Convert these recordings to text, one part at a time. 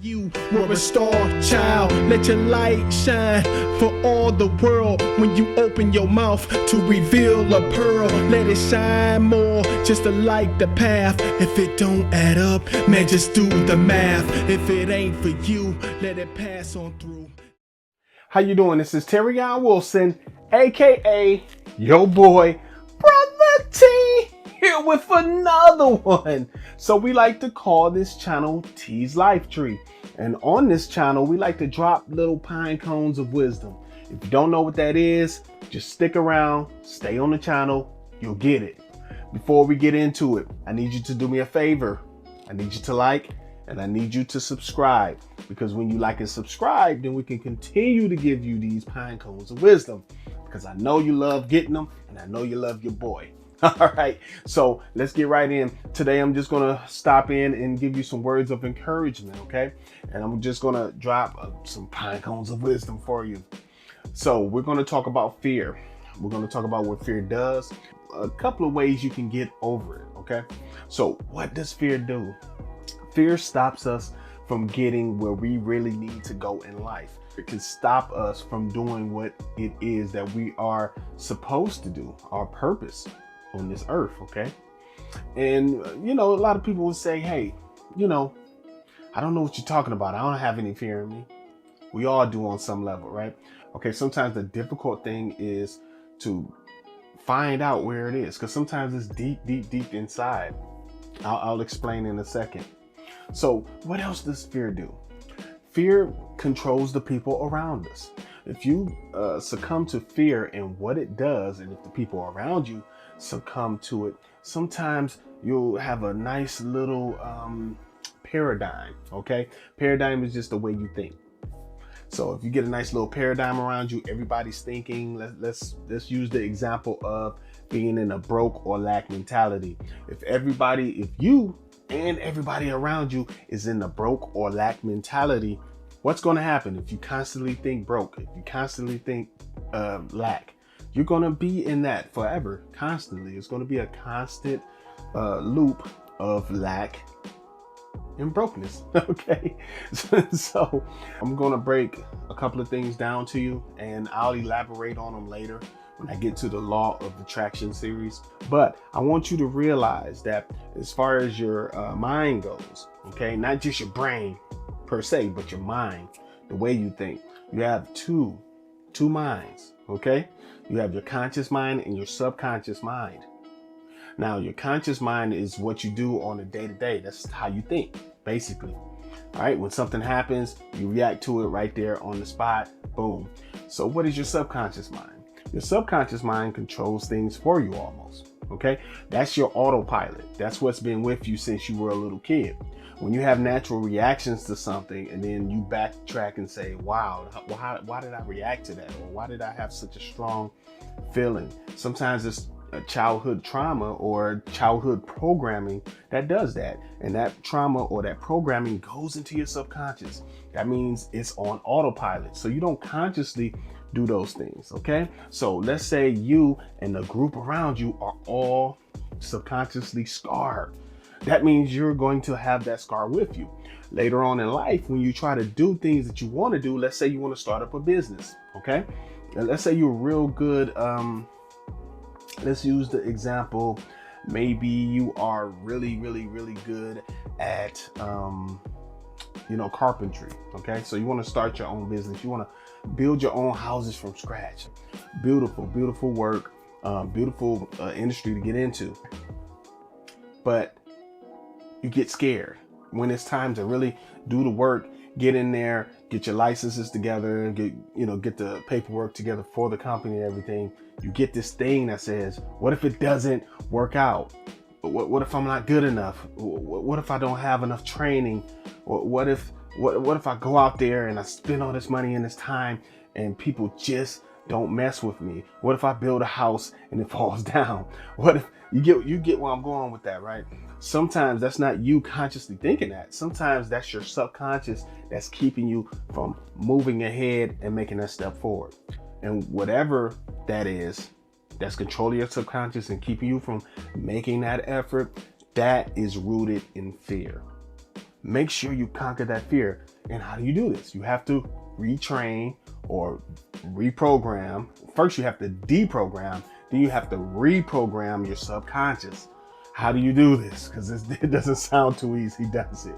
You were a star child, let your light shine for all the world. When you open your mouth to reveal a pearl, let it shine more, just to light the path. If it don't add up, man, just do the math. If it ain't for you, let it pass on through. How you doing? This is Terry Wilson, aka your boy, Brotha T, here with another one. So we like to call this channel T's Life Tree. And on this channel, we like to drop little pine cones of wisdom. If you don't know what that is, just stick around, stay on the channel, you'll get it. Before we get into it, I need you to do me a favor. I need you to like, and I need you to subscribe, because when you like and subscribe, then we can continue to give you these pine cones of wisdom, because I know you love getting them, and I know you love your boy. All right, so let's get right in. Today, I'm just gonna stop in and give you some words of encouragement, okay? And I'm just gonna drop some pine cones of wisdom for you. So we're gonna talk about fear. We're gonna talk about what fear does, a couple of ways you can get over it, okay? So what does fear do? Fear stops us from getting where we really need to go in life. It can stop us from doing what it is that we are supposed to do, our purpose on this earth, okay? And, you know, a lot of people would say, hey, you know, I don't know what you're talking about. I don't have any fear in me. We all do on some level, right? Okay, sometimes the difficult thing is to find out where it is, because sometimes it's deep, deep, deep inside. I'll explain in a second. So what else does fear do? Fear controls the people around us. If you succumb to fear and what it does, and if the people around you succumb to it, sometimes you'll have a nice little paradigm, okay? Paradigm is just the way you think. So if you get a nice little paradigm around you, everybody's thinking, let's use the example of being in a broke or lack mentality. If you and everybody around you is in the broke or lack mentality, what's going to happen? If you constantly think broke, if you constantly think lack, you're going to be in that forever, constantly. It's going to be a constant loop of lack and brokenness, okay? So I'm going to break a couple of things down to you, and I'll elaborate on them later when I get to the Law of Attraction series. But I want you to realize that as far as your mind goes, okay, not just your brain per se, but your mind, the way you think, you have two minds, okay? You have your conscious mind and your subconscious mind. Now, your conscious mind is what you do on a day-to-day. That's how you think, basically. All right, when something happens, you react to it right there on the spot, boom. So what is your subconscious mind? Your subconscious mind controls things for you almost, okay? That's your autopilot. That's what's been with you since you were a little kid. When you have natural reactions to something and then you backtrack and say, wow, why did I react to that? Or why did I have such a strong feeling? Sometimes it's a childhood trauma or childhood programming that does that. And that trauma or that programming goes into your subconscious. That means it's on autopilot. So you don't consciously do those things, okay? So let's say you and the group around you are all subconsciously scarred. That means you're going to have that scar with you. Later on in life, when you try to do things that you want to do, let's say you want to start up a business, okay? And let's say you're real good, let's use the example, maybe you are really, really, really good at, carpentry, okay? So you want to start your own business. You want to build your own houses from scratch. Beautiful, beautiful work, beautiful industry to get into. But you get scared when it's time to really do the work, get in there, get your licenses together, get the paperwork together for the company and everything. You get this thing that says, what if it doesn't work out? What if I'm not good enough? What if I don't have enough training? What if I go out there and I spend all this money and this time and people just don't mess with me? What if I build a house and it falls down? What if you get where I'm going with that, right? Sometimes that's not you consciously thinking that. Sometimes that's your subconscious that's keeping you from moving ahead and making that step forward. And whatever that is, that's controlling your subconscious and keeping you from making that effort, that is rooted in fear. Make sure you conquer that fear. And how do you do this? You have to retrain or reprogram. First, you have to deprogram, then you have to reprogram your subconscious. How do you do this? Because it doesn't sound too easy, does it?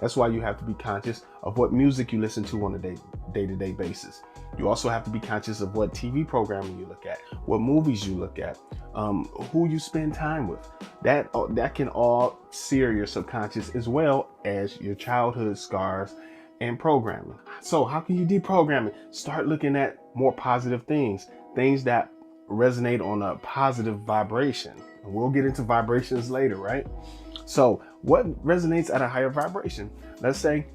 That's why you have to be conscious of what music you listen to on a day-to-day basis. You also have to be conscious of what TV programming you look at, what movies you look at, who you spend time with. That can all sear your subconscious, as well as your childhood scars and programming. So how can you deprogram it? Start looking at more positive things that resonate on a positive vibration. And we'll get into vibrations later, right? So what resonates at a higher vibration? Let's say,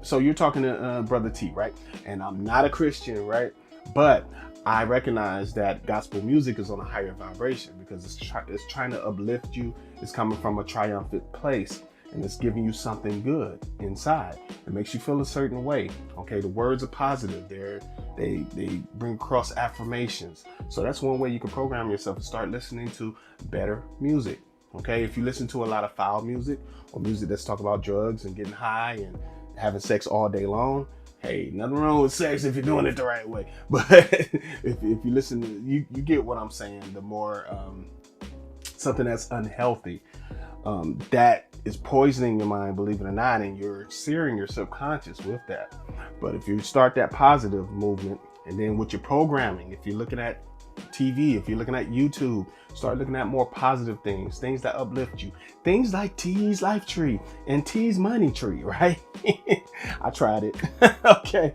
so you're talking to Brother T, right? And I'm not a Christian, right? But I recognize that gospel music is on a higher vibration because it's trying to uplift you. It's coming from a triumphant place, and it's giving you something good inside. It makes you feel a certain way. Okay, the words are positive. They bring across affirmations. So that's one way you can program yourself to start listening to better music. Okay, if you listen to a lot of foul music or music that's talking about drugs and getting high and having sex all day long, hey, nothing wrong with sex if you're doing it the right way. But if you listen to, you get what I'm saying. The more something that's unhealthy, that is poisoning your mind, believe it or not, and you're searing your subconscious with that. But if you start that positive movement, and then with your programming, if you're looking at TV, if you're looking at YouTube, start looking at more positive things that uplift you. Things like T's Life Tree and T's Money Tree, right? I tried it. Okay.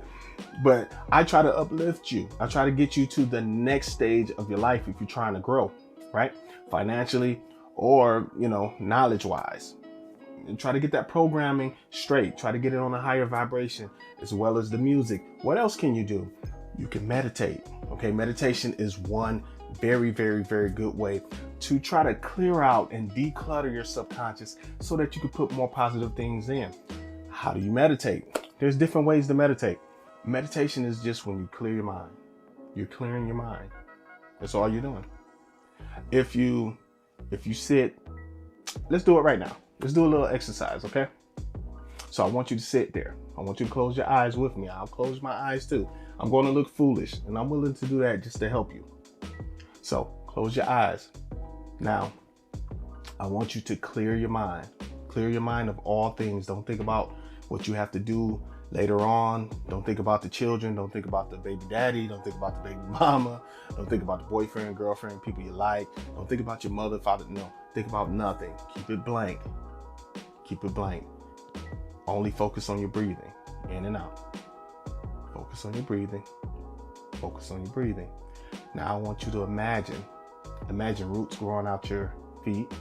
But I try to uplift you. I try to get you to the next stage of your life if you're trying to grow, right? Financially or, knowledge wise. And try to get that programming straight. Try to get it on a higher vibration as well as the music. What else can you do? You can meditate. Okay, meditation is one very, very, very good way to try to clear out and declutter your subconscious so that you can put more positive things in. How do you meditate? There's different ways to meditate. Meditation is just when you clear your mind. You're clearing your mind. That's all you're doing. If you sit, let's do it right now. Let's do a little exercise, okay? So I want you to sit there. I want you to close your eyes with me. I'll close my eyes too. I'm going to look foolish, and I'm willing to do that just to help you. So close your eyes. Now, I want you to clear your mind. Clear your mind of all things. Don't think about what you have to do later on. Don't think about the children. Don't think about the baby daddy. Don't think about the baby mama. Don't think about the boyfriend, girlfriend, people you like. Don't think about your mother, father. No, think about nothing. Keep it blank. Keep it blank. Only focus on your breathing, in and out. Focus on your breathing. Focus on your breathing. Now I want you to imagine roots growing out your feet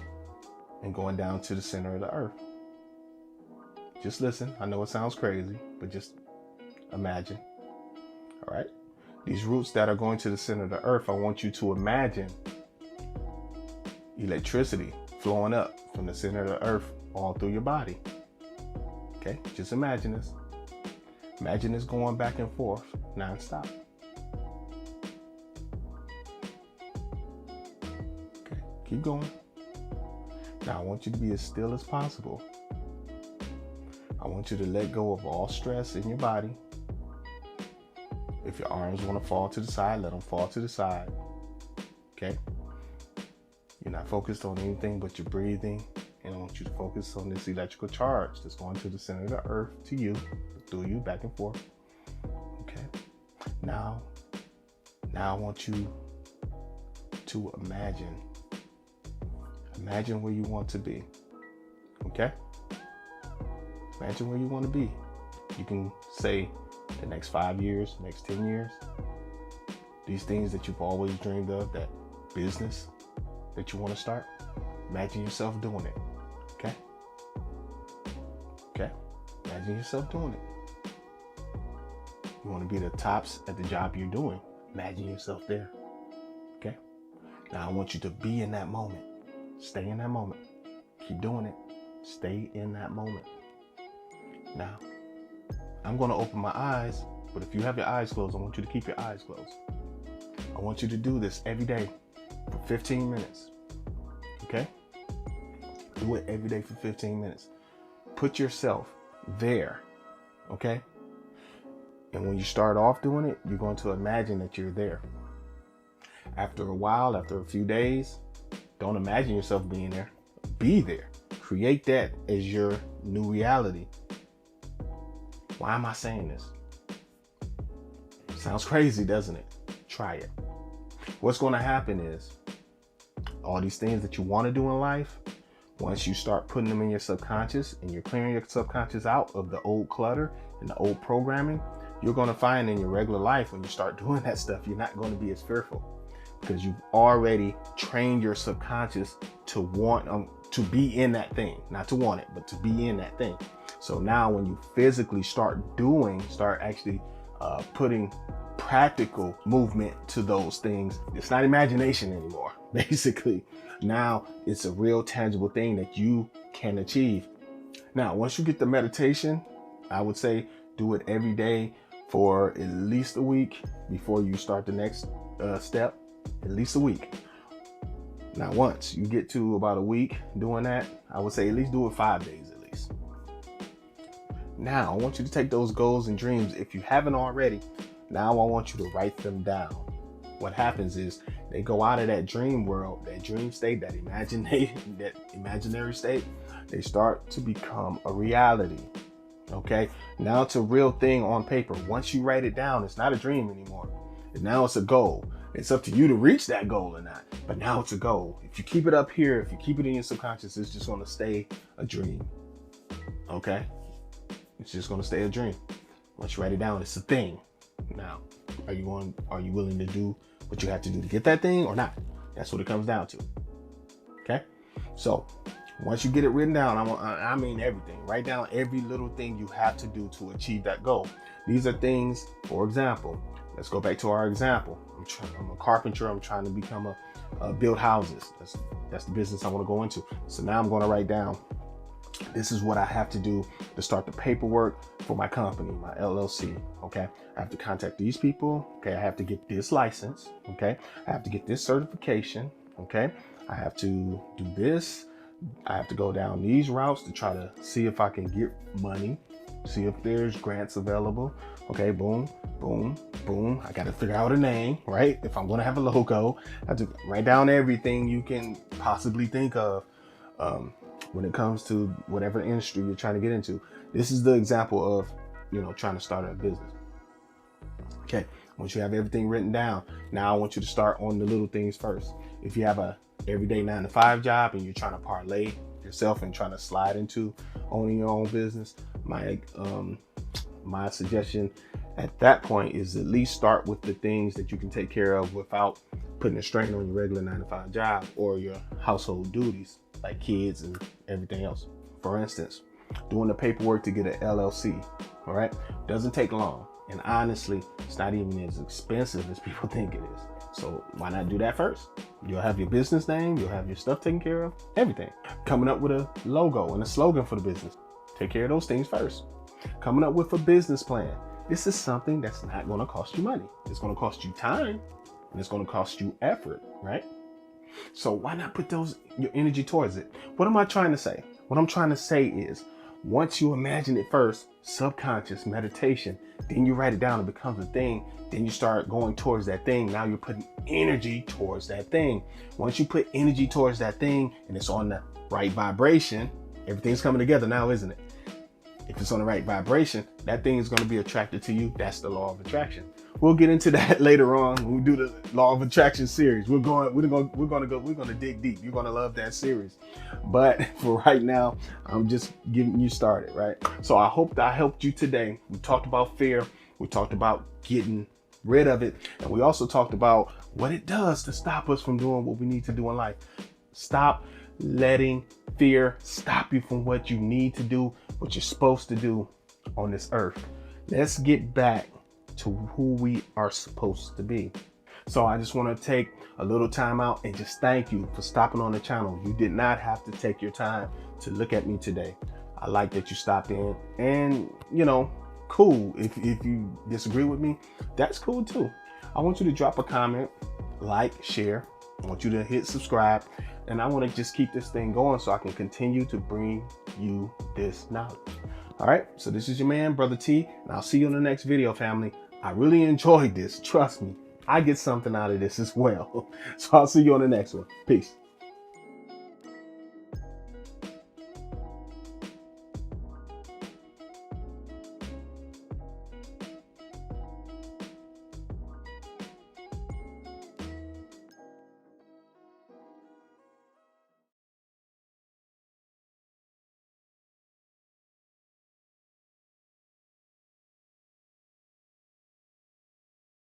and going down to the center of the earth. Just listen. I know it sounds crazy, but just imagine. All right. These roots that are going to the center of the earth, I want you to imagine electricity flowing up from the center of the earth all through your body. Okay. Just imagine this. Imagine this going back and forth nonstop. Okay, keep going. Now I want you to be as still as possible. I want you to let go of all stress in your body. If your arms want to fall to the side, let them fall to the side. Okay? You're not focused on anything but your breathing. And I want you to focus on this electrical charge that's going to the center of the earth, to you, through you, back and forth. Okay. Now I want you to imagine where you want to be. Okay. Imagine where you want to be. You can say the next 5 years, next 10 years. These things that you've always dreamed of, that business that you want to start. Imagine yourself doing it. Okay. Okay. Imagine yourself doing it. You want to be the tops at the job you're doing. Imagine yourself there. Okay. Now I want you to be in that moment. Stay in that moment. Keep doing it. Stay in that moment. Now, I'm going to open my eyes, but if you have your eyes closed, I want you to keep your eyes closed. I want you to do this every day for 15 minutes. Okay? Do it every day for 15 minutes. put yourself there, okay? And when you start off doing it, you're going to imagine that you're there. After a while, after a few days, don't imagine yourself being there. Be there. Create that as your new reality. Why am I saying this? Sounds crazy, doesn't it? Try it. What's going to happen is all these things that you want to do in life, once you start putting them in your subconscious and you're clearing your subconscious out of the old clutter and the old programming, you're going to find in your regular life, when you start doing that stuff, you're not going to be as fearful, because you've already trained your subconscious to want to be in that thing, not to want it, but to be in that thing. So now when you physically start actually putting practical movement to those things, it's not imagination anymore. Basically, now it's a real tangible thing that you can achieve. Now, once you get the meditation, I would say do it every day for at least a week before you start the next step. At least a week. Now, once you get to about a week doing that, I would say at least do it 5 days at least. Now, I want you to take those goals and dreams, if you haven't already, now I want you to write them down. What happens is they go out of that dream world, that dream state, that imaginary state. They start to become a reality. Okay, now it's a real thing on paper. Once you write it down, it's not a dream anymore. And now it's a goal. It's up to you to reach that goal or not. But now it's a goal. If you keep it up here, if you keep it in your subconscious, it's just going to stay a dream. Okay, it's just going to stay a dream. Once you write it down, it's a thing. Now, are you willing to do what you have to do to get that thing or not? That's what it comes down to. Okay, so once you get it written down, I mean everything. Write down every little thing you have to do to achieve that goal. These are things, for example, let's go back to our example. I'm a carpenter. I'm trying to become build houses. That's the business I want to go into. So now I'm going to write down, this is what I have to do to start the paperwork for my company, my LLC. Okay, I have to contact these people. Okay, I have to get this license. Okay, I have to get this certification. Okay, I have to do this. I have to go down these routes to try to see if I can get money, see if there's grants available. Okay, boom, boom, boom. I got to figure out a name, right? If I'm going to have a logo, I have to write down everything you can possibly think of when it comes to whatever industry you're trying to get into. This is the example of, trying to start a business. Okay, once you have everything written down, now I want you to start on the little things first. If you have a everyday 9-to-5 job and you're trying to parlay yourself and trying to slide into owning your own business, my suggestion at that point is at least start with the things that you can take care of without putting a strain on your regular 9-to-5 job or your household duties like kids and everything else. For instance, doing the paperwork to get an LLC, all right, doesn't take long. And honestly, it's not even as expensive as people think it is. So why not do that first? You'll have your business name, you'll have your stuff taken care of, everything. Coming up with a logo and a slogan for the business. Take care of those things first. Coming up with a business plan. This is something that's not going to cost you money. It's going to cost you time and it's going to cost you effort, right? So why not put your energy towards it? What am I trying to say? What I'm trying to say is, once you imagine it first, subconscious meditation, then you write it down, it becomes a thing. Then you start going towards that thing. Now you're putting energy towards that thing. Once you put energy towards that thing and it's on the right vibration, everything's coming together now, isn't it? If it's on the right vibration, that thing is going to be attracted to you. That's the law of attraction. We'll get into that later on when we do the law of attraction series. We're going to dig deep. You're going to love that series. But for right now, I'm just getting you started, right? So I hope that I helped you today. We talked about fear. We talked about getting rid of it. And we also talked about what it does to stop us from doing what we need to do in life. Stop letting fear stop you from what you need to do, what you're supposed to do on this earth. Let's get back to who we are supposed to be. So I just want to take a little time out and just thank you for stopping on the channel. You did not have to take your time to look at me today. I like that you stopped in, and cool. If you disagree with me, that's cool too. I want you to drop a comment, like, share, I want you to hit subscribe, and I want to just keep this thing going so I can continue to bring you this knowledge. All right, so this is your man, Brother T, and I'll see you in the next video, family. I really enjoyed this. Trust me, I get something out of this as well. So I'll see you on the next one. Peace.